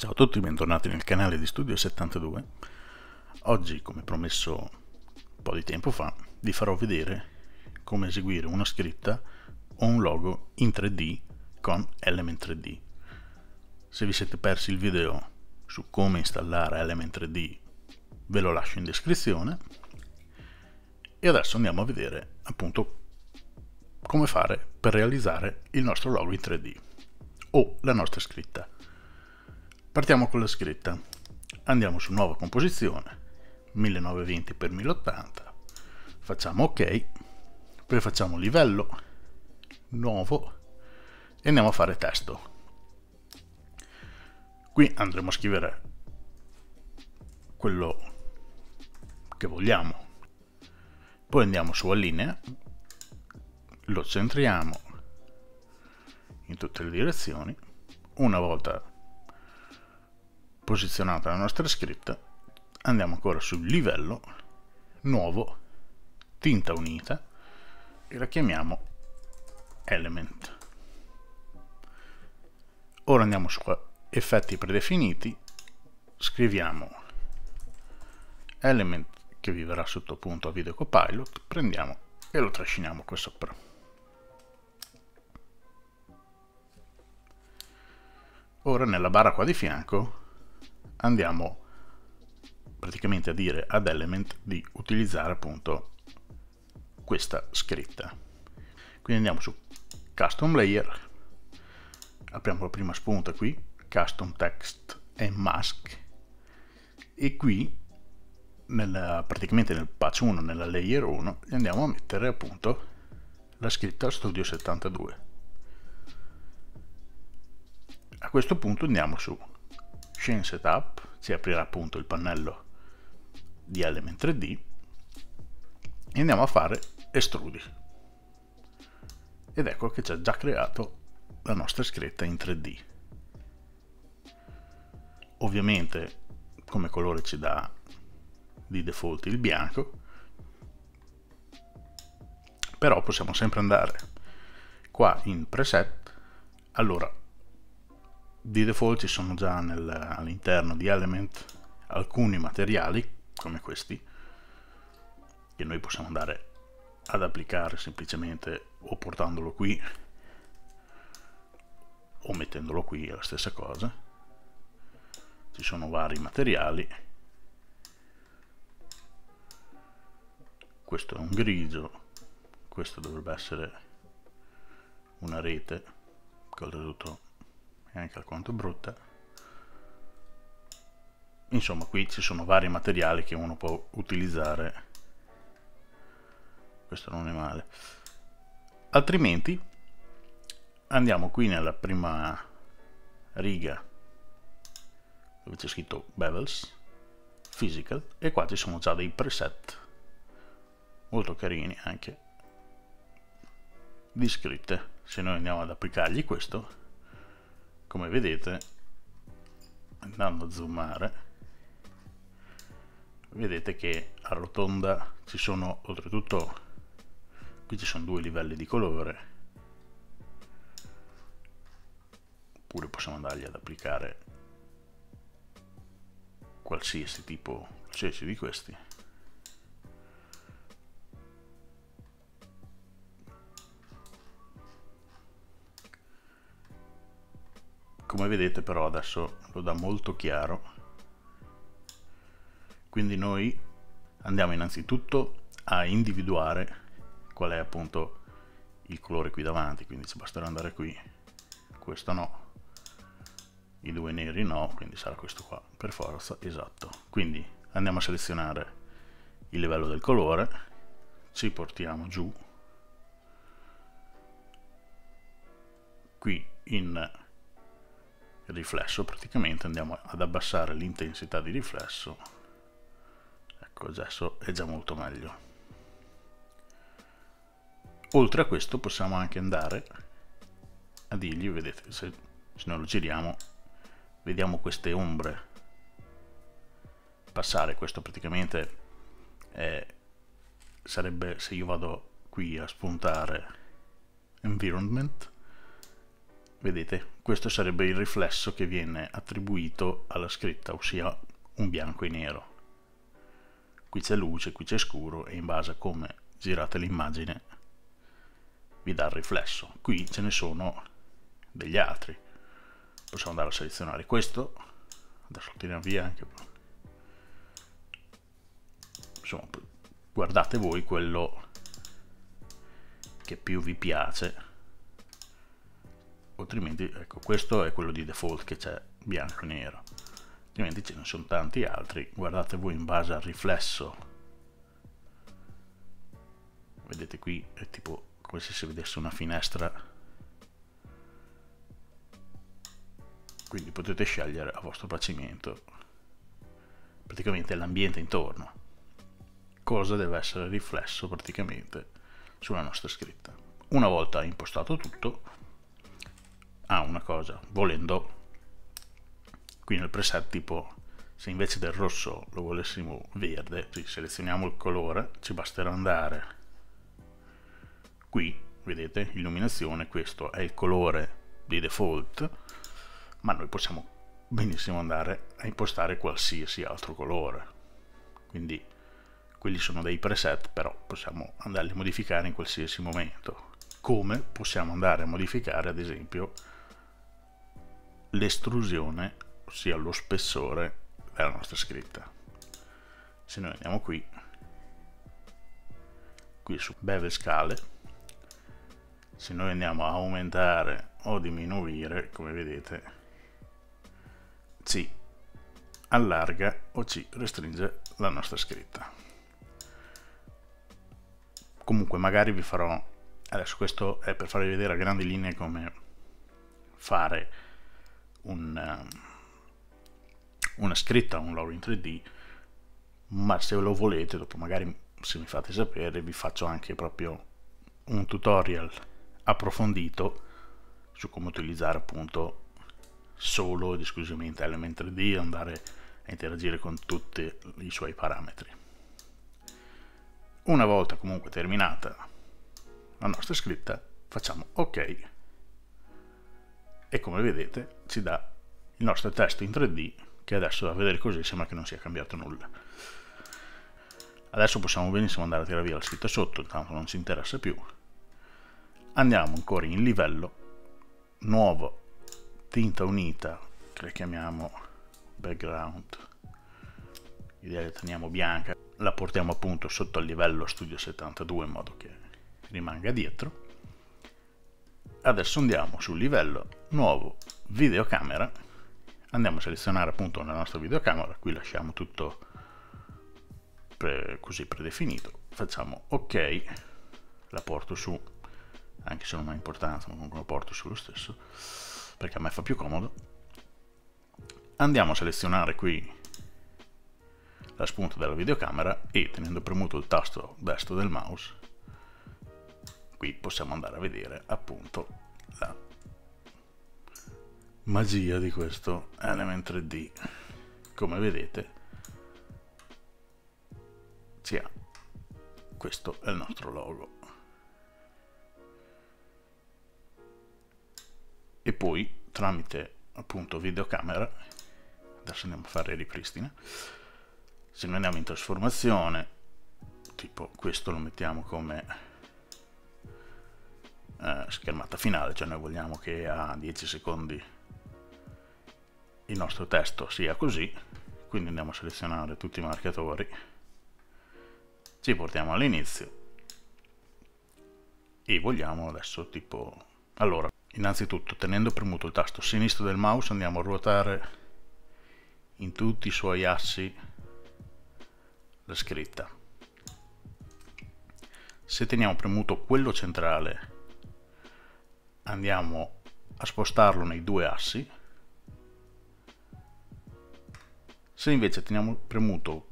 Ciao a tutti, bentornati nel canale di Studio 72. Oggi, come promesso un po' di tempo fa, vi farò vedere come eseguire una scritta o un logo in 3D con Element 3D. Se vi siete persi il video su come installare Element 3D, ve lo lascio in descrizione. E adesso andiamo a vedere appunto come fare per realizzare il nostro logo in 3D o la nostra scritta. Partiamo con la scritta, andiamo su nuova composizione, 1920x1080, facciamo ok, poi facciamo livello, nuovo e andiamo a fare testo. Qui andremo a scrivere quello che vogliamo, poi andiamo su allinea, lo centriamo in tutte le direzioni. Una volta posizionata la nostra scritta, andiamo ancora sul livello, nuovo, tinta unita e la chiamiamo Element. Ora andiamo su effetti predefiniti, scriviamo Element che vi verrà sotto appunto a Video Copilot, prendiamo e lo trasciniamo qua sopra. Ora nella barra qua di fianco andiamo praticamente a dire ad Element di utilizzare appunto questa scritta. Quindi andiamo su Custom Layer, apriamo la prima spunta qui, Custom Text e Mask, e qui praticamente nel patch 1, nella layer 1, andiamo a mettere appunto la scritta Studio 72. A questo punto andiamo su Scene Setup, ci aprirà appunto il pannello di Element 3D e andiamo a fare Estrudi. Ed ecco che ci ha già creato la nostra scritta in 3D. Ovviamente come colore ci dà di default il bianco, però possiamo sempre andare qua in preset. Allora, di default ci sono già all'interno di Element alcuni materiali come questi che noi possiamo andare ad applicare semplicemente o portandolo qui o mettendolo qui, è la stessa cosa. Ci sono vari materiali, questo è un grigio, questo dovrebbe essere una rete che oltretutto è anche alquanto brutta. Insomma, qui ci sono vari materiali che uno può utilizzare, questo non è male. Altrimenti andiamo qui nella prima riga dove c'è scritto Bevels, Physical, e qua ci sono già dei preset molto carini anche di scritte. Se noi andiamo ad applicargli questo, come vedete, andando a zoomare, vedete che arrotonda, ci sono oltretutto, qui ci sono due livelli di colore, oppure possiamo andargli ad applicare qualsiasi tipo, qualsiasi di questi. Come vedete però adesso lo dà molto chiaro, quindi noi andiamo innanzitutto a individuare qual è appunto il colore qui davanti, quindi ci basterà andare qui, questo no, i due neri no, quindi sarà questo qua per forza, esatto. Quindi andiamo a selezionare il livello del colore, ci portiamo giù, qui in riflesso praticamente andiamo ad abbassare l'intensità di riflesso. Ecco, adesso è già molto meglio. Oltre a questo possiamo anche andare a dirgli, vedete, se noi lo giriamo vediamo queste ombre passare. Questo praticamente sarebbe, se io vado qui a spuntare environment, vedete questo sarebbe il riflesso che viene attribuito alla scritta, ossia un bianco e nero. Qui c'è luce, qui c'è scuro, e in base a come girate l'immagine vi dà il riflesso. Qui ce ne sono degli altri. Possiamo andare a selezionare questo, adesso lo tiriamo via anche. Insomma, guardate voi quello che più vi piace, altrimenti ecco, questo è quello di default che c'è bianco e nero, altrimenti ce ne sono tanti altri. Guardate voi in base al riflesso, vedete qui è tipo come se si vedesse una finestra, quindi potete scegliere a vostro piacimento praticamente l'ambiente intorno, cosa deve essere riflesso praticamente sulla nostra scritta. Una volta impostato tutto, una cosa, volendo, qui nel preset, tipo se invece del rosso lo volessimo verde, selezioniamo il colore, ci basterà andare qui, vedete, illuminazione, questo è il colore di default, ma noi possiamo benissimo andare a impostare qualsiasi altro colore, quindi quelli sono dei preset, però possiamo andarli a modificare in qualsiasi momento, come possiamo andare a modificare ad esempio l'estrusione, ossia lo spessore della nostra scritta. Se noi andiamo qui su bevel scale, se noi andiamo a aumentare o diminuire, come vedete ci allarga o ci restringe la nostra scritta. Comunque magari vi farò, adesso questo è per farvi vedere a grandi linee come fare una scritta, un logo in 3D, ma se lo volete dopo, magari se mi fate sapere, vi faccio anche proprio un tutorial approfondito su come utilizzare appunto solo ed esclusivamente Element 3D, andare a interagire con tutti i suoi parametri. Una volta comunque terminata la nostra scritta, facciamo ok e come vedete ci dà il nostro testo in 3D, che adesso a vedere così sembra che non sia cambiato nulla. Adesso possiamo benissimo andare a tirare via la scritta sotto, intanto non ci interessa più. Andiamo ancora in livello, nuovo, tinta unita, che la chiamiamo background, l'idea la teniamo bianca, la portiamo appunto sotto il livello Studio 72 in modo che rimanga dietro. Adesso andiamo sul livello nuovo videocamera, andiamo a selezionare appunto la nostra videocamera, qui lasciamo tutto così predefinito, facciamo ok, la porto su, anche se non ha importanza, ma comunque la porto su lo stesso perché a me fa più comodo. Andiamo a selezionare qui la spunta della videocamera e tenendo premuto il tasto destro del mouse qui possiamo andare a vedere appunto la magia di questo Element 3D. Come vedete questo è il nostro logo. E poi tramite appunto videocamera, adesso andiamo a fare ripristina, se noi andiamo in trasformazione, tipo questo lo mettiamo come schermata finale, cioè noi vogliamo che a 10 secondi il nostro testo sia così, quindi andiamo a selezionare tutti i marcatori, ci portiamo all'inizio e vogliamo adesso tipo, allora innanzitutto tenendo premuto il tasto sinistro del mouse andiamo a ruotare in tutti i suoi assi la scritta. Se teniamo premuto quello centrale andiamo a spostarlo nei due assi. Se invece teniamo premuto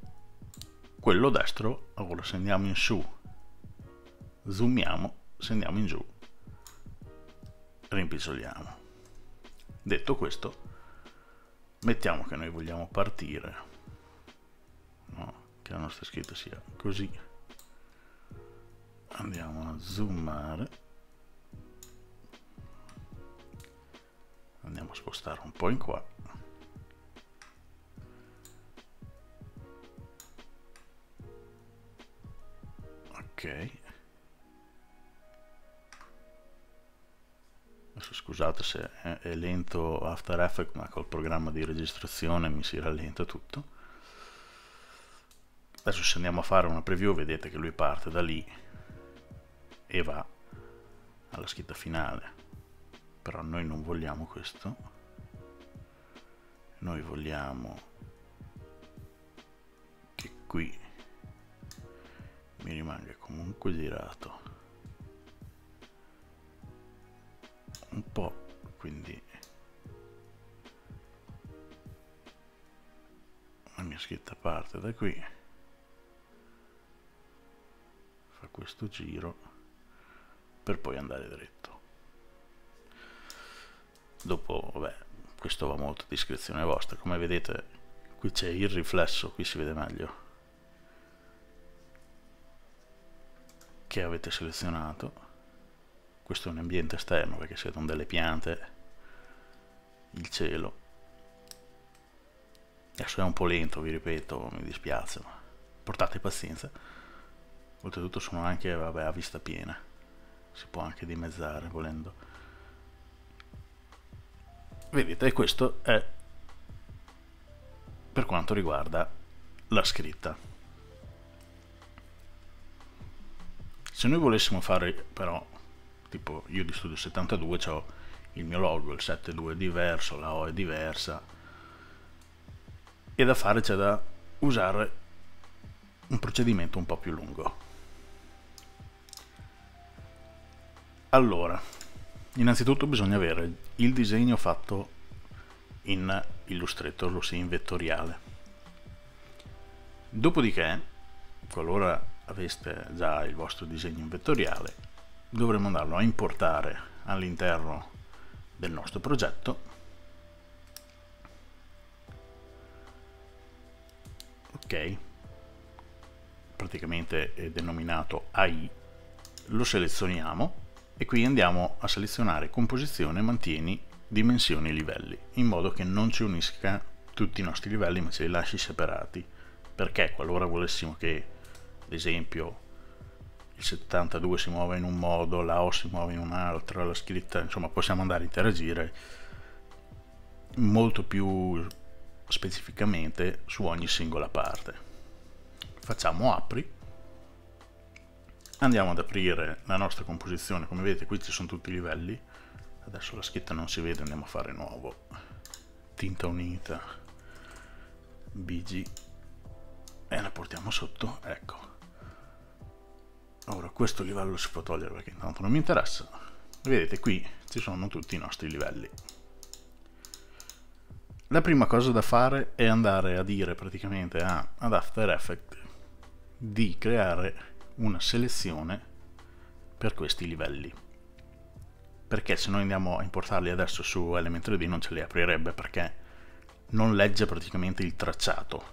quello destro, allora se andiamo in su zoomiamo, se andiamo in giù rimpizzoliamo. Detto questo, mettiamo che noi vogliamo partire, no? Che la nostra scritta sia così, andiamo a zoomare, a spostare un po' in qua. Ok. Adesso scusate se è lento After Effects, ma col programma di registrazione mi si rallenta tutto. Adesso se andiamo a fare una preview vedete che lui parte da lì e va alla scritta finale, però noi non vogliamo questo, noi vogliamo che qui mi rimanga comunque girato un po', quindi la mia scritta parte da qui, fa questo giro per poi andare dritto. Dopo, vabbè, questo va molto a discrezione vostra. Come vedete qui c'è il riflesso, qui si vede meglio, che avete selezionato. Questo è un ambiente esterno perché si vedono delle piante, il cielo. Adesso è un po' lento, vi ripeto, mi dispiace, ma portate pazienza. Oltretutto sono anche, vabbè, a vista piena, si può anche dimezzare volendo. Vedete, questo è per quanto riguarda la scritta. Se noi volessimo fare però, tipo io di Studio 72 ho il mio logo, il 7.2 è diverso, la O è diversa, e da fare c'è da usare un procedimento un po' più lungo. Allora, innanzitutto bisogna avere il disegno fatto in Illustrator, ossia in vettoriale. Dopodiché, qualora aveste già il vostro disegno in vettoriale, dovremo andarlo a importare all'interno del nostro progetto. Ok, praticamente è denominato AI, lo selezioniamo e qui andiamo a selezionare composizione, mantieni, dimensioni e livelli, in modo che non ci unisca tutti i nostri livelli ma ce li lasci separati, perché qualora volessimo che ad esempio il 72 si muove in un modo, la O si muove in un altro, la scritta, insomma possiamo andare a interagire molto più specificamente su ogni singola parte. Facciamo apri, andiamo ad aprire la nostra composizione. Come vedete qui ci sono tutti i livelli, adesso la scritta non si vede, andiamo a fare nuovo, tinta unita, BG, e la portiamo sotto, ecco. Ora questo livello si può togliere perché intanto non mi interessa. Vedete qui ci sono tutti i nostri livelli. La prima cosa da fare è andare a dire praticamente ad After Effects di creare una selezione per questi livelli, perché se noi andiamo a importarli adesso su Element 3D non ce li aprirebbe perché non legge praticamente il tracciato.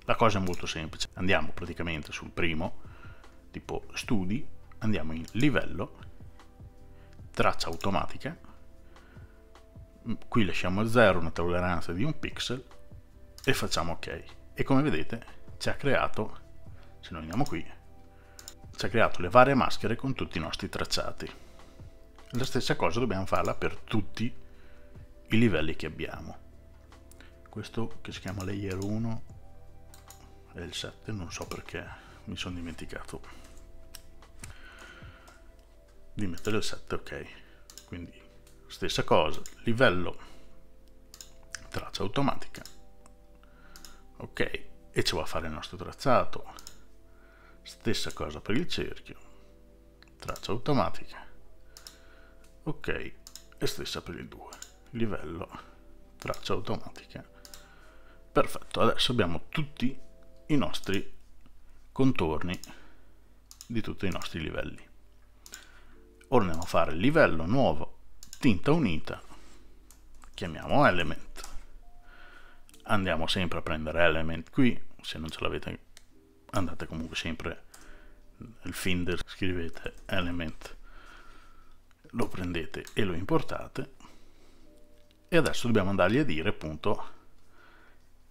La cosa è molto semplice, andiamo praticamente sul primo, tipo studi, andiamo in livello, traccia automatica, qui lasciamo a 0 una tolleranza di 1 pixel e facciamo ok, e come vedete ci ha creato, se noi andiamo qui, ci ha creato le varie maschere con tutti i nostri tracciati. La stessa cosa dobbiamo farla per tutti i livelli che abbiamo. Questo che si chiama layer 1 è il 7, non so perché mi sono dimenticato di mettere il 7, ok. Quindi stessa cosa, livello, traccia automatica, ok, e ci va a fare il nostro tracciato. Stessa cosa per il cerchio, traccia automatica, ok, e stessa per il 2, livello, traccia automatica. Perfetto, adesso abbiamo tutti i nostri contorni di tutti i nostri livelli. Ora andiamo a fare il livello nuovo, tinta unita, chiamiamo element, andiamo sempre a prendere element qui, se non ce l'avete andate comunque sempre nel Finder, scrivete element, lo prendete e lo importate, e adesso dobbiamo andargli a dire appunto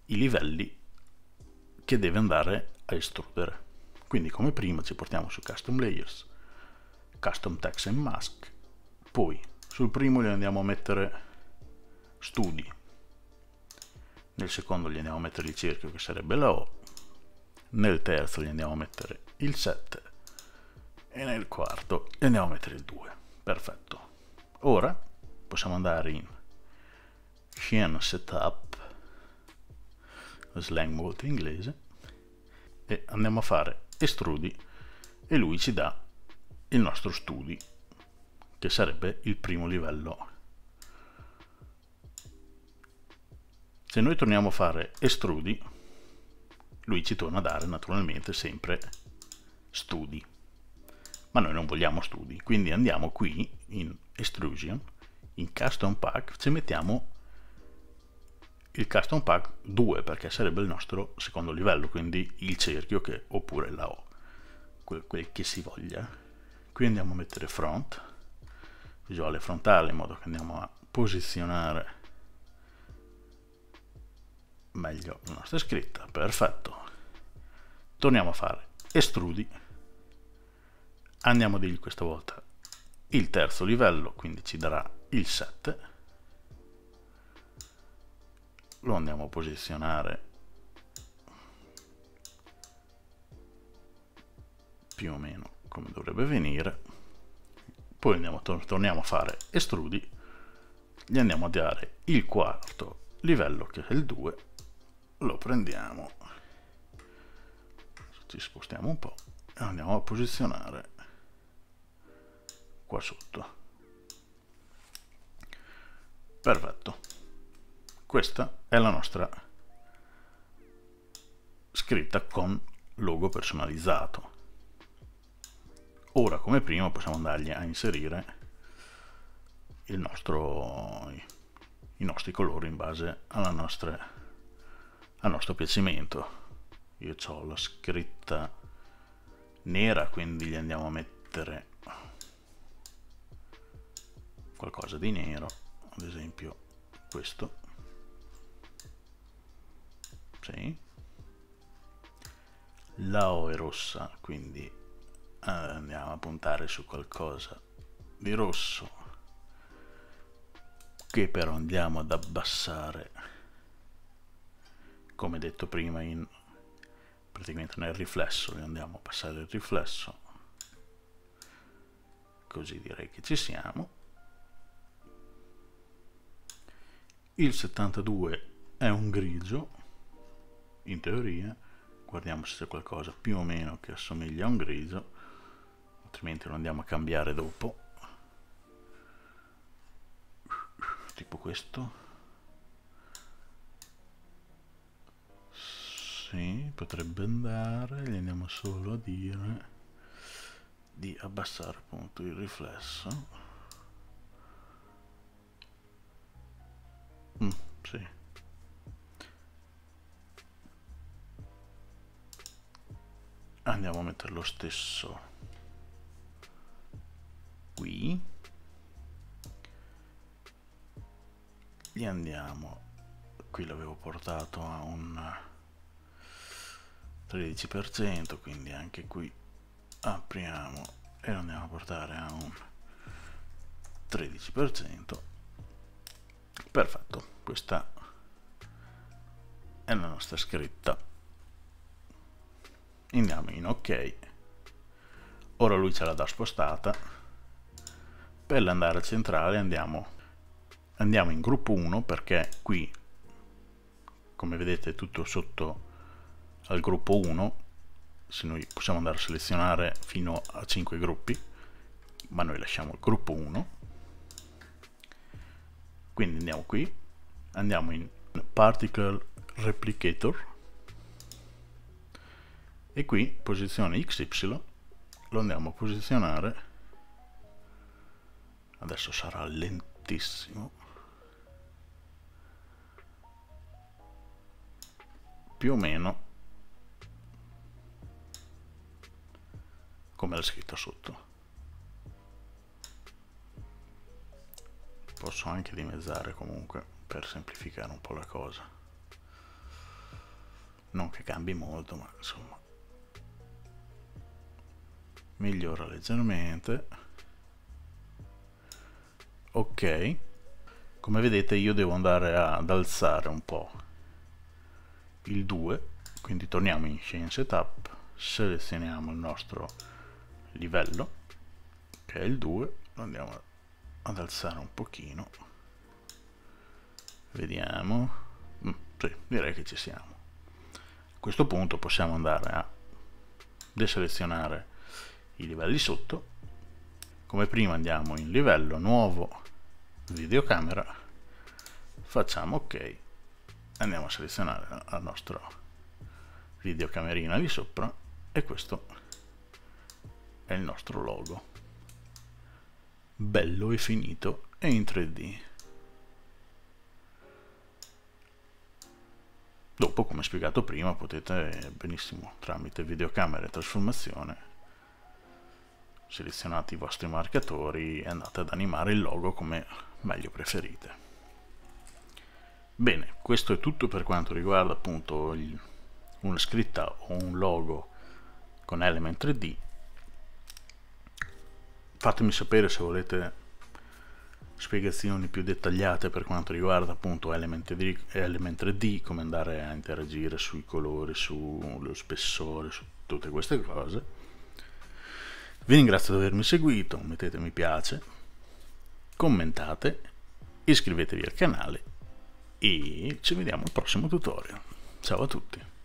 i livelli che deve andare a estrudere. Quindi come prima ci portiamo su Custom Layers, Custom Text and Mask, poi sul primo gli andiamo a mettere studi, nel secondo gli andiamo a mettere il cerchio che sarebbe la O, nel terzo gli andiamo a mettere il 7 e nel quarto gli andiamo a mettere il 2. Perfetto. Ora possiamo andare in Scene Setup, slang molto inglese, e andiamo a fare estrudi e lui ci dà il nostro studi, che sarebbe il primo livello. Se noi torniamo a fare estrudi, lui ci torna a dare naturalmente sempre studi, ma noi non vogliamo studi, quindi andiamo qui in Extrusion, in Custom Pack, ci mettiamo il Custom Pack 2 perché sarebbe il nostro secondo livello, quindi il cerchio che, oppure la O, quel che si voglia. Qui andiamo a mettere front, visuale frontale, in modo che andiamo a posizionare meglio la nostra scritta. Perfetto. Torniamo a fare estrudi, andiamo a dirgli questa volta il terzo livello, quindi ci darà il 7, lo andiamo a posizionare più o meno come dovrebbe venire, poi andiamo, torniamo a fare estrudi, gli andiamo a dare il quarto livello che è il 2, lo prendiamo, ci spostiamo un po' e andiamo a posizionare qua sotto. Perfetto, questa è la nostra scritta con logo personalizzato. Ora come prima possiamo andargli a inserire i nostri colori in base al nostro piacimento. Io ho la scritta nera, quindi gli andiamo a mettere qualcosa di nero, ad esempio questo. Sì. La O è rossa, quindi andiamo a puntare su qualcosa di rosso, che però andiamo ad abbassare, come detto prima, praticamente nel riflesso, andiamo a passare il riflesso, così direi che ci siamo. Il 72 è un grigio, in teoria, guardiamo se c'è qualcosa più o meno che assomiglia a un grigio, altrimenti lo andiamo a cambiare dopo, tipo questo. Sì, potrebbe andare, gli andiamo solo a dire di abbassare appunto il riflesso. Sì. Andiamo a mettere lo stesso qui, gli andiamo, qui l'avevo portato a un 13%, quindi anche qui apriamo e lo andiamo a portare a un 13%. Perfetto, questa è la nostra scritta. Andiamo in ok, ora lui ce l'ha da spostata. Per andare al centrale andiamo in gruppo 1, perché qui, come vedete, è tutto sotto al gruppo 1. Se noi possiamo andare a selezionare fino a 5 gruppi, ma noi lasciamo il gruppo 1. Quindi andiamo qui, andiamo in Particle Replicator e qui posizione XY lo andiamo a posizionare, adesso sarà lentissimo, più o meno come l'è scritto sotto. Posso anche dimezzare comunque per semplificare un po' la cosa, non che cambi molto, ma insomma migliora leggermente. Ok, come vedete io devo andare ad alzare un po' il 2, quindi torniamo in Scene Setup, selezioniamo il nostro livello che è il 2, lo andiamo ad alzare un pochino, vediamo, sì, direi che ci siamo. A questo punto possiamo andare a deselezionare i livelli sotto. Come prima andiamo in livello, nuovo, videocamera, facciamo ok, andiamo a selezionare la nostra videocamerina lì sopra e questo è il nostro logo, bello e finito e in 3D. Dopo, come spiegato prima, potete benissimo tramite videocamera e trasformazione selezionate i vostri marcatori e andate ad animare il logo come meglio preferite. Bene, questo è tutto per quanto riguarda appunto una scritta o un logo con Element 3D. Fatemi sapere se volete spiegazioni più dettagliate per quanto riguarda appunto Element 3D, come andare a interagire sui colori, sullo spessore, su tutte queste cose. Vi ringrazio di avermi seguito, mettete mi piace, commentate, iscrivetevi al canale e ci vediamo al prossimo tutorial. Ciao a tutti!